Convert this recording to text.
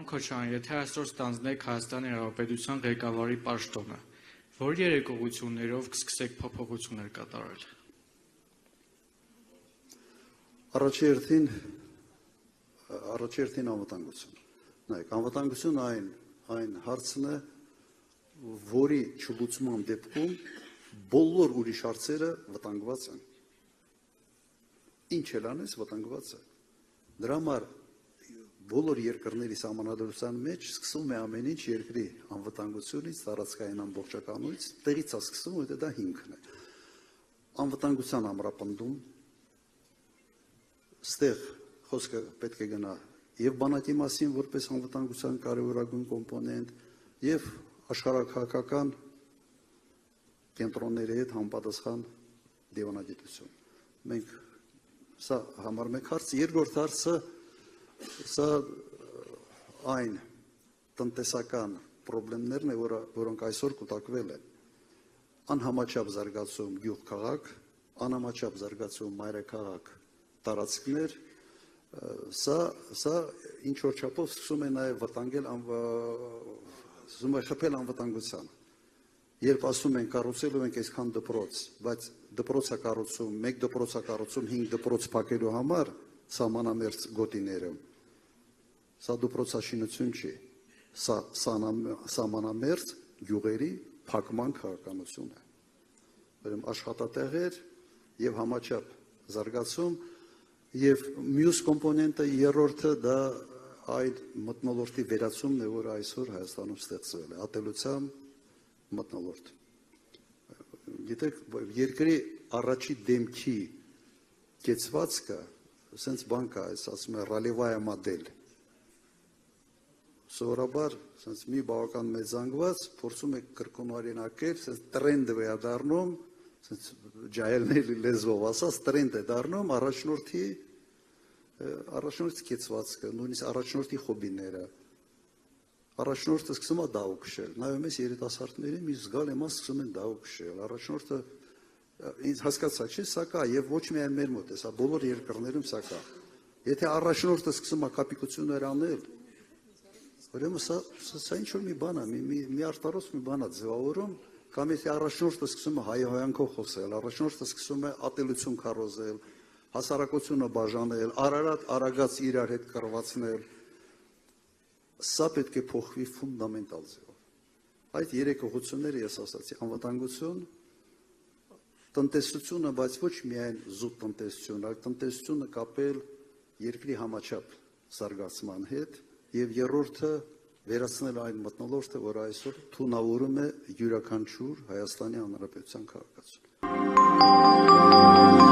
Պարոն Քոչարյան, եթե այսօր ստանձնեք Հայաստանի Հանրապետության ղեկավարի պաշտոնը, որ երեկողություններով կսկսեք փոփոխություններ կատարել։ Առաջերտին անվտանգություն։ Նայեք, անվտանգություն այն հարցն է, որի չլուծման դեպքում բոլոր ուրիշ հարցերը վտանգված են։ Ինչ էլ անես, վտանգված է։ Դրա համար բոլոր երկրների սահմանադրության մեջ սկսում է ամեն ինչ երկրի անվտանգությունից, տարածքային ամբողջականությունից, տեղից է սկսում, որտեղ դա հիմքն է։ Անվտանգության ամրապնդում, ստեղ խոսքը պետք է գնա եւ բանակի մասին որպես անվտանգության կարևորագույն կոմպոնենտ եւ աշխարհաքաղաքական կենտրոնների հետ համապատասխան դիվանագիտություն։ Մենք սա համար մեկ հարց, երկրորդ հարցը սա այն տնտեսական խնդիրներն է, որոնք այսօր կուտակվել են։ Անհամաչափ զարգացում գյուղ-քաղաք, անհամաչափ զարգացում մայրաքաղաք տարածքներ, սա ինչ որ չափով սկսում է նաև վտանգել, սկսում է խփել անվտանգությանը։ Երբ ասում են կառուցելու ենք այսքան դպրոց, բայց դպրոցա կառուցում, մեկ դպրոցա կառուցում 5 դպրոց փակելու համար սահմանամերձ գոտիները, սա դպրոցաշինություն չի, սա սահմանամերձ գյուղերի փակման քաղաքականություն է։ Ուրեմն աշխատատեղեր եւ համաչափ զարգացում եւ մյուս կոմպոնենտը երրորդը դա այդ մթնոլորտի վերացումն է, որը այսօր Հայաստանում ստեղծվել է, ատելության մթնոլորտ։ Գիտեք, երկրի առաջի դեմքի կեցվածքը, սենց բան կա, ասում է ռալևայա մոդել։ Սովորաբար, սենց մի բավական մեծ զանգված, փորձում է կրկնօրինակել, սենց տրենդ է դառնում, սենց ջահելների լեզվով ասած, տրենդ է դառնում առաջնորդի կեցվածքը, նույնիսկ առաջնորդի խոբիները։ Առաջնորդը սկսում է դահու քշել, նայում ես երիտասարդներին, մի զգալ եմա սկսում են դահու քշել, առաջնորդը ինձ հասկացա, չէ, սա կա եւ ոչ միայն մեր մոտ է, սա բոլոր երկրներում սա կա։ Եթե առաջնորդը սկսում է կապիկություններ անել, ուրեմն սա ինչ որ մի բան է, մի արտարոց մի բան է ձևավորում, կամ եթե առաջնորդը սկսում է հայհոյանքով խոսել, առաջնորդը սկսում է ատելություն քարոզել, հասարակությունը բաժանել, արագած իրար հետ կռվածնել, սա պետք է փոխվի ֆունդամենտալ ձևով։ Այդ երեք ուղղությունները ես ասացի, անվտանգություն, տնտեսությունը, բայց ոչ միայն զուտ տնտեսություն, այլ տնտեսությունը կապել երկրի համաչափ զարգացման հետ եւ երրորդը վերացնել այն մթնոլորտը, որ այսօր թունավորում է յուրաքանչյուր Հայաստանի Հանրապետության քաղաքացու։